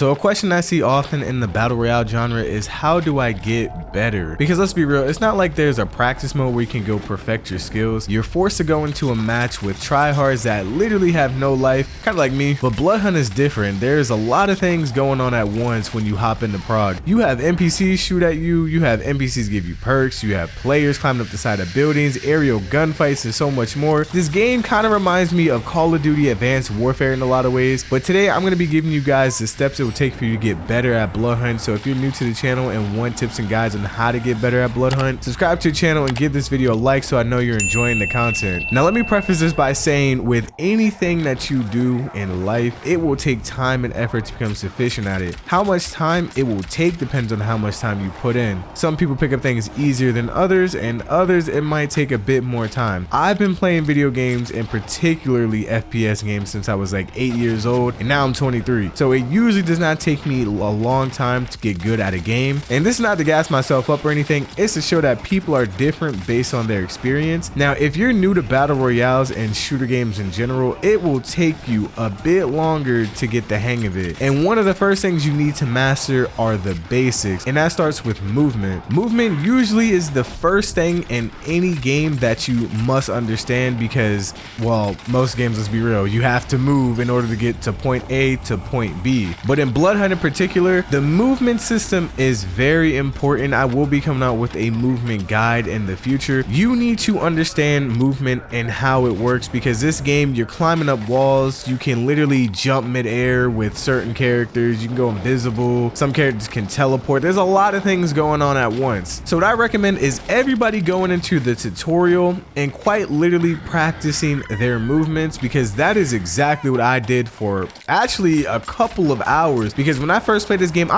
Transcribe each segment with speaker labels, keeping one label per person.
Speaker 1: So a question I see often in the battle royale genre is, how do I get better? Because let's be real, it's not like there's a practice mode where you can go perfect your skills. You're forced to go into a match with tryhards that literally have no life, kind of like me. But Bloodhunt is different. There's a lot of things going on at once when you hop into prog. You have NPCs shoot at you, you have NPCs give you perks, you have players climbing up the side of buildings, aerial gunfights, and so much more. This game kind of reminds me of Call of Duty Advanced Warfare in a lot of ways, but today I'm going to be giving you guys the steps it will take for you to get better at Bloodhunt. So if you're new to the channel and want tips and guides on how to get better at Bloodhunt, subscribe to the channel and give this video a like so I know you're enjoying the content. Now let me preface this by saying, with anything that you do in life, it will take time and effort to become sufficient at it. How much time it will take depends on how much time you put in. Some people pick up things easier than others, and others it might take a bit more time. I've been playing video games, and particularly FPS games, since I was like 8 years old, and now I'm 23. So it usually does not take me a long time to get good at a game. And this is not to gas myself up or anything, it's to show that people are different based on their experience. Now, if you're new to battle royales and shooter games in general, it will take you a bit longer to get the hang of it. And one of the first things you need to master are the basics, and that starts with movement. Movement usually is the first thing in any game that you must understand because, well, most games, let's be real, you have to move in order to get to point A to point B. But in Bloodhunt in particular, the movement system is very important. I will be coming out with a movement guide in the future. You need to understand movement and how it works, because this game, you're climbing up walls, you can literally jump mid-air with certain characters, you can go invisible, some characters can teleport. There's a lot of things going on at once. So what I recommend is everybody going into the tutorial and quite literally practicing their movements, because that is exactly what I did for actually a couple of hours. Because when I first played this game, I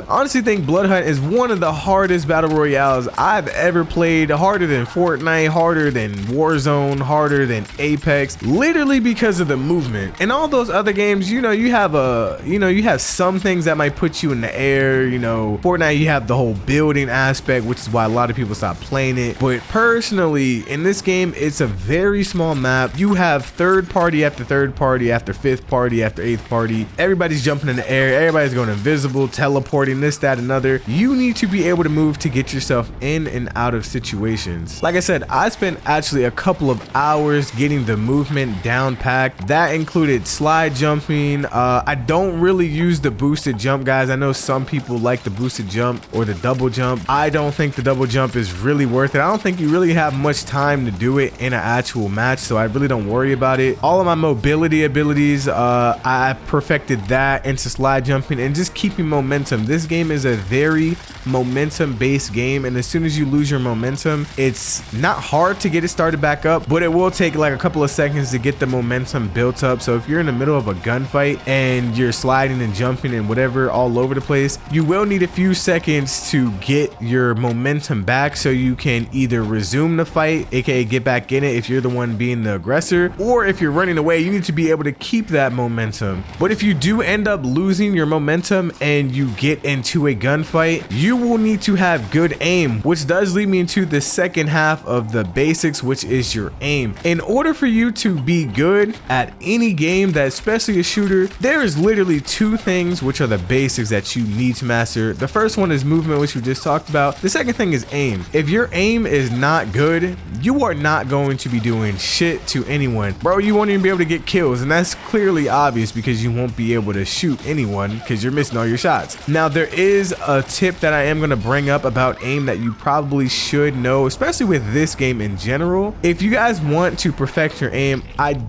Speaker 1: honestly think Bloodhunt is one of the hardest battle royales I've ever played. Harder than Fortnite, harder than Warzone, harder than Apex, literally because of the movement. And all those other games, you know, you have some things that might put you in the air. You know, Fortnite, you have the whole building aspect, which is why a lot of people stop playing it. But personally, in this game, it's a very small map. You have third party after third party after fifth party after eighth party. Everybody's jumping in the air, everybody's going invisible, teleporting, this, that, another. You need to be able to move to get yourself in and out of situations. Like I said, I spent actually a couple of hours getting the movement down packed. That included slide jumping. I don't really use the boosted jump, guys. I know some people like the boosted jump or the double jump. I don't think the double jump is really worth it. I don't think you really have much time to do it in an actual match, so I really don't worry about it. All of my mobility abilities, I perfected that into slide jumping and just keeping momentum. This game is a very momentum based game, and as soon as you lose your momentum, it's not hard to get it started back up, but it will take like a couple of seconds to get the momentum built up. So if you're in the middle of a gunfight and you're sliding and jumping and whatever all over the place, you will need a few seconds to get your momentum back so you can either resume the fight, aka get back in it if you're the one being the aggressor, or if you're running away, you need to be able to keep that momentum. But if you do end up losing your momentum and you get into a gunfight, you will need to have good aim, which does lead me into the second half of the basics, which is your aim. In order for you to be good at any game, that especially a shooter, there is literally two things which are the basics that you need to master. The first one is movement, which we just talked about. The second thing is aim. If your aim is not good, you are not going to be doing shit to anyone. Bro, you won't even be able to get kills, and that's clearly obvious because you won't be able to shoot anyone because you're missing all your shots. Now, there is a tip that I am going to bring up about aim that you probably should know, especially with this game in general. If you guys want to perfect your aim, I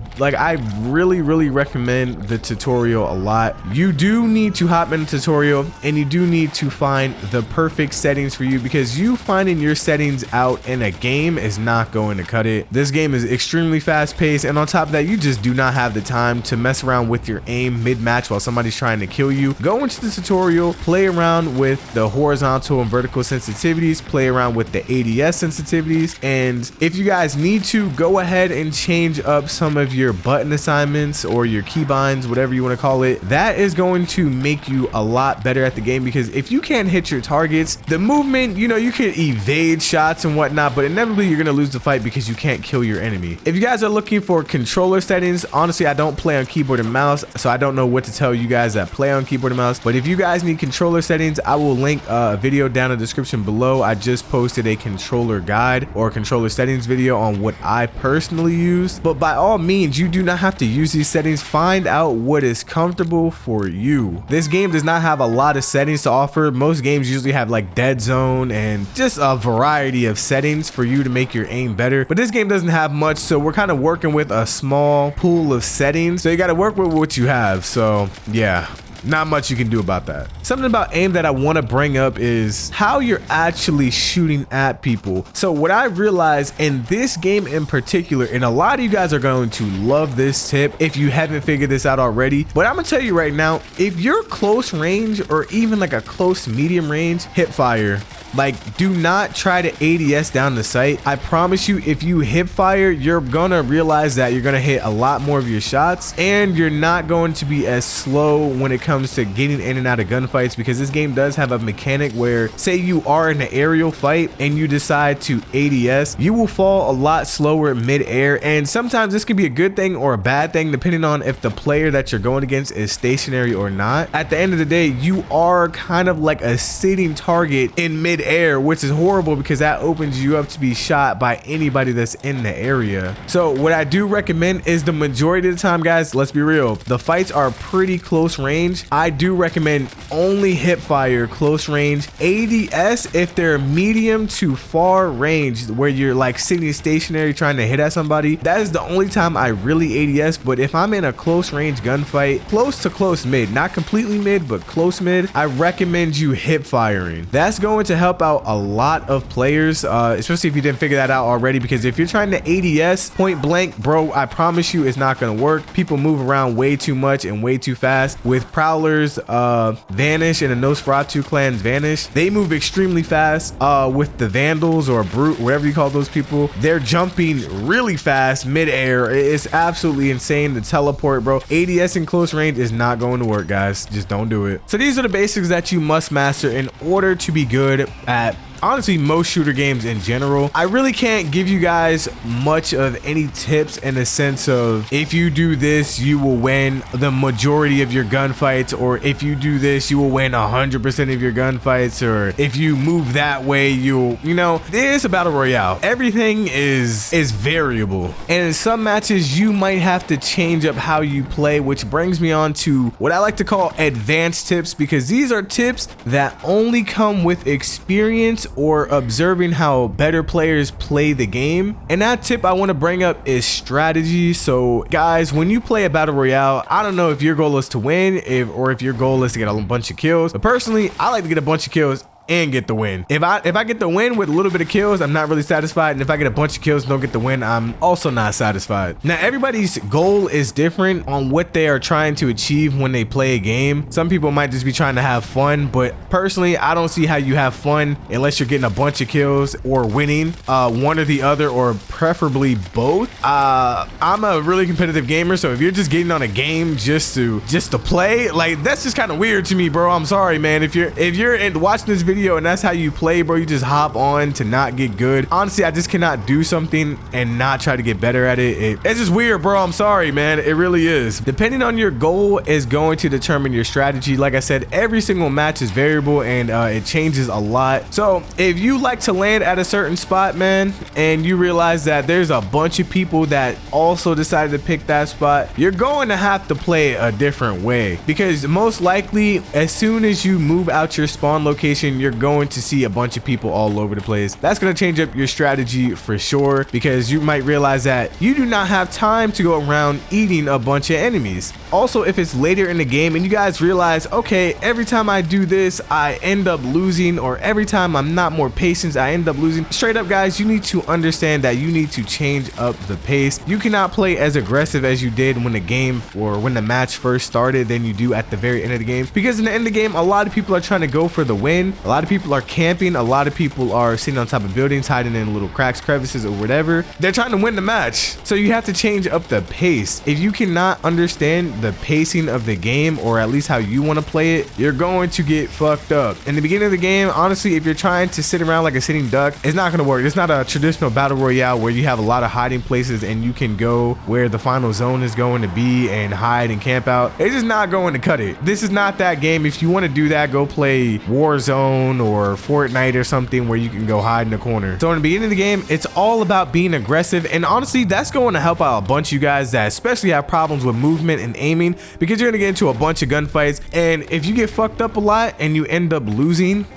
Speaker 1: really recommend the tutorial a lot. You do need to hop in the tutorial, and you do need to find the perfect settings for you, because you finding your settings out in a game is not going to cut it. This game is extremely fast paced, and on top of that, you just do not have the time to mess around with your aim mid-match while somebody's trying to kill you. Go into the tutorial, play around with the horizontal and vertical sensitivities, play around with the ADS sensitivities, and if you guys need to, go ahead and change up some of your button assignments or your keybinds, whatever you want to call it. That is going to make you a lot better at the game, because if you can't hit your targets, the movement, you know, you can evade shots and whatnot, but inevitably you're going to lose the fight because you can't kill your enemy. If you guys are looking for controller settings, honestly, I don't play on keyboard and mouse, so I don't know what to tell you guys that play on keyboard and mouse. But if you guys need controller settings, I will link a video down in the description below. I just posted a controller guide or controller settings video on what I personally use. But by all means, you do not have to use these settings. Find out what is comfortable for you. This game does not have a lot of settings to offer. Most games usually have like dead zone and just a variety of settings for you to make your aim better. But this game doesn't have much, so we're kind of working with a small pool of settings. So you got to work with what you have. So yeah, not much you can do about that. Something about aim that I want to bring up is how you're actually shooting at people. So what I realized in this game in particular, and a lot of you guys are going to love this tip if you haven't figured this out already, but I'm gonna tell you right now, if you're close range or even like a close medium range, Hipfire. Like, do not try to ADS down the sight. I promise you, if you Hipfire, you're gonna realize that you're gonna hit a lot more of your shots, and you're not going to be as slow when it comes to getting in and out of gunfights, because this game does have a mechanic where, say you are in an aerial fight and you decide to ADS, you will fall a lot slower mid-air, and sometimes this can be a good thing or a bad thing depending on if the player that you're going against is stationary or not. At the end of the day, you are kind of like a sitting target in mid-air, which is horrible because that opens you up to be shot by anybody that's in the area. So what I do recommend is, the majority of the time, guys, let's be real, the fights are pretty close range. I do recommend only Hipfire close range. ADS if they're medium to far range, where you're like sitting stationary trying to hit at somebody. That is the only time I really ADS. But if I'm in a close range gunfight, close to close mid, not completely mid, but close mid, I recommend you Hipfiring. That's going to help out a lot of players, especially if you didn't figure that out already, because if you're trying to ADS point blank, bro, I promise you it's not going to work. People move around way too much and way too fast. With Prowlers, Vanish, and the Nosferatu clans Vanish, they move extremely fast. With the Vandals or Brute, whatever you call those people, they're jumping really fast mid-air. It's absolutely insane. The teleport, bro. ADS in close range is not going to work, guys. Just don't do it. So these are the basics that you must master in order to be good at honestly most shooter games in general. I really can't give you guys much of any tips in the sense of, if you do this you will win the majority of your gunfights, or if you do this you will win 100% of your gunfights, or if you move that way you'll, you know, it is a battle royale. Everything is variable, and in some matches you might have to change up how you play, which brings me on to what I like to call advanced tips, because these are tips that only come with experience or observing how better players play the game. And that tip I want to bring up is strategy. So guys, when you play a battle royale, I don't know if your goal is to win or if your goal is to get a bunch of kills, but personally I like to get a bunch of kills and get the win. If I get the win with a little bit of kills, I'm not really satisfied, and if I get a bunch of kills and don't get the win, I'm also not satisfied. Now everybody's goal is different on what they are trying to achieve when they play a game. Some people might just be trying to have fun, but personally I don't see how you have fun unless you're getting a bunch of kills or winning, one or the other, or preferably both. I'm a really competitive gamer, so if you're just getting on a game just to play, like, that's just kind of weird to me, bro. I'm sorry, man. If you're watching this video and that's how you play, bro, you just hop on to not get good. Honestly, I just cannot do something and not try to get better at it. It's just weird, bro. I'm sorry, man. It really is. Depending on your goal is going to determine your strategy. Like I said, every single match is variable, and it changes a lot. So if you like to land at a certain spot, man, and you realize that there's a bunch of people that also decided to pick that spot, you're going to have to play a different way, because most likely as soon as you move out your spawn location, you're going to see a bunch of people all over the place. That's going to change up your strategy for sure, because you might realize that you do not have time to go around eating a bunch of enemies. Also, if it's later in the game and you guys realize, okay, every time I do this I end up losing, or every time I'm not more patient I end up losing, straight up, guys, you need to understand that you need to change up the pace. You cannot play as aggressive as you did when the game or when the match first started than you do at the very end of the game, because in the end of the game a lot of people are trying to go for the win. A lot of people are camping, a lot of people are sitting on top of buildings, hiding in little cracks, crevices, or whatever. They're trying to win the match. So you have to change up the pace. If you cannot understand the pacing of the game, or at least how you want to play it, you're going to get fucked up. In the beginning of the game, honestly, if you're trying to sit around like a sitting duck, it's not going to work. It's not a traditional battle royale where you have a lot of hiding places and you can go where the final zone is going to be and hide and camp out. It's just not going to cut it. This is not that game. If you want to do that, go play Warzone or Fortnite or something where you can go hide in the corner. So in the beginning of the game, it's all about being aggressive, and honestly, that's going to help out a bunch of you guys that especially have problems with movement and aiming, because you're going to get into a bunch of gunfights, and if you get fucked up a lot and you end up losing,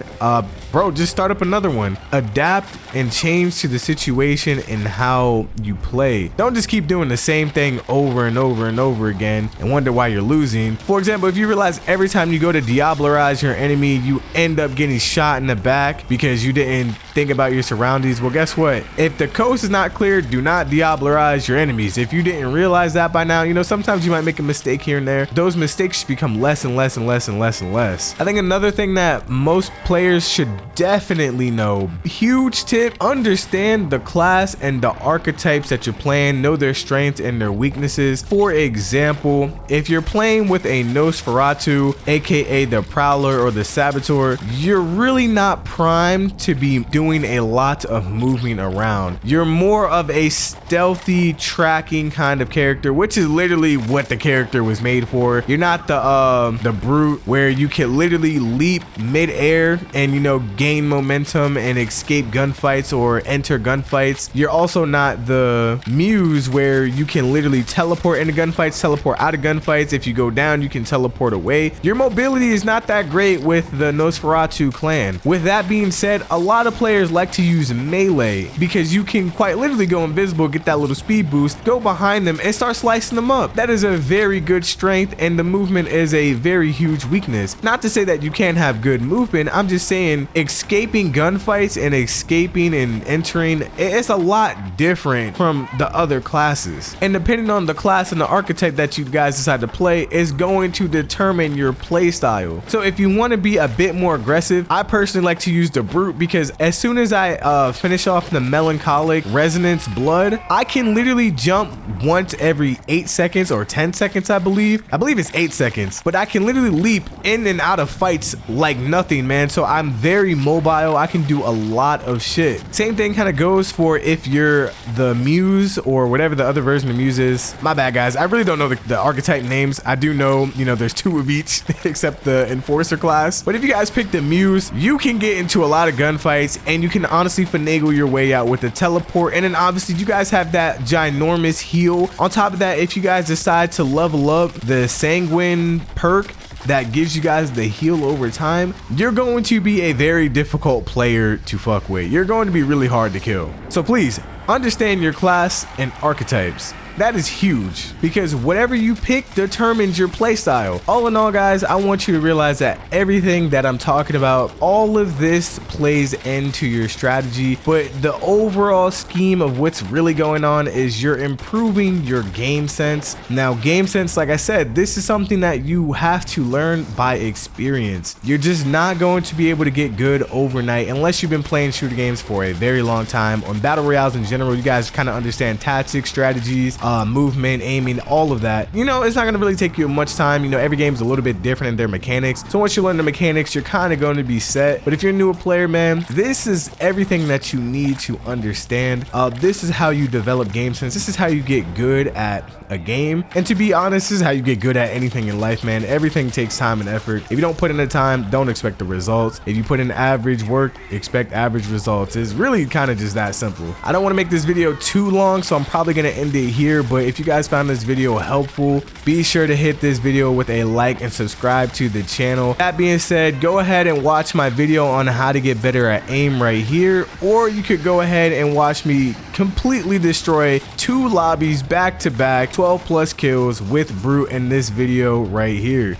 Speaker 1: bro, just start up another one. Adapt and change to the situation and how you play. Don't just keep doing the same thing over and over and over again and wonder why you're losing. For example, if you realize every time you go to Diablerize your enemy, you end up getting shot in the back because you didn't think about your surroundings, well, guess what? If the coast is not clear, do not Diablerize your enemies. If you didn't realize that by now, you know, sometimes you might make a mistake here and there. Those mistakes should become less and less and less and less and less. I think another thing that most players should definitely know, huge tip, understand the class and the archetypes that you're playing, know their strengths and their weaknesses. For example, if you're playing with a Nosferatu, aka the Prowler or the Saboteur, you're really not primed to be doing a lot of moving around. You're more of a stealthy tracking kind of character, which is literally what the character was made for. You're not the brute where you can literally leap mid-air and, you know, gain momentum and escape gunfights or enter gunfights. You're also not the muse where you can literally teleport into gunfights, teleport out of gunfights. If you go down, you can teleport away. Your mobility is not that great with the Nosferatu clan. With that being said, a lot of players like to use melee because you can quite literally go invisible, get that little speed boost, go behind them and start slicing them up. That is a very good strength, and the movement is a very huge weakness. Not to say that you can't have good movement, I'm just saying escaping gunfights and escaping and entering, it's a lot different from the other classes, and depending on the class and the archetype that you guys decide to play is going to determine your play style. So if you want to be a bit more aggressive, I personally like to use the brute, because as soon as I finish off the melancholic resonance blood, I can literally jump once every 8 seconds or 10 seconds. I believe it's 8 seconds, but I can literally leap in and out of fights like nothing, man. So I'm very mobile. I can do a lot of shit. Same thing kind of goes for if you're the muse or whatever the other version of muse is. My bad, guys, I really don't know the archetype names. I do know, you know, there's 2 of each except the enforcer class. But if you guys pick the muse, you can get into a lot of gunfights and you can honestly finagle your way out with the teleport. And then obviously you guys have that ginormous heal. On top of that, if you guys decide to level up the sanguine perk that gives you guys the heal over time, you're going to be a very difficult player to fuck with. You're going to be really hard to kill. So please understand your class and archetypes. That is huge, because whatever you pick determines your playstyle. All in all, guys, I want you to realize that everything that I'm talking about, all of this plays into your strategy, but the overall scheme of what's really going on is you're improving your game sense. Now, game sense, like I said, this is something that you have to learn by experience. You're just not going to be able to get good overnight unless you've been playing shooter games for a very long time. On battle royales in general, you guys kind of understand tactics, strategies, movement, aiming, all of that. You know, it's not going to really take you much time. You know, every game is a little bit different in their mechanics. So once you learn the mechanics, you're kind of going to be set. But if you're a newer player, man, this is everything that you need to understand. This is how you develop game sense. This is how you get good at a game. And to be honest, this is how you get good at anything in life, man. Everything takes time and effort. If you don't put in the time, don't expect the results. If you put in average work, expect average results. It's really kind of just that simple. I don't want to make this video too long, so I'm probably going to end it here. But if you guys found this video helpful, be sure to hit this video with a like and subscribe to the channel. That being said, go ahead and watch my video on how to get better at aim right here, or you could go ahead and watch me completely destroy 2 lobbies back to back, 12+ kills with brute in this video right here.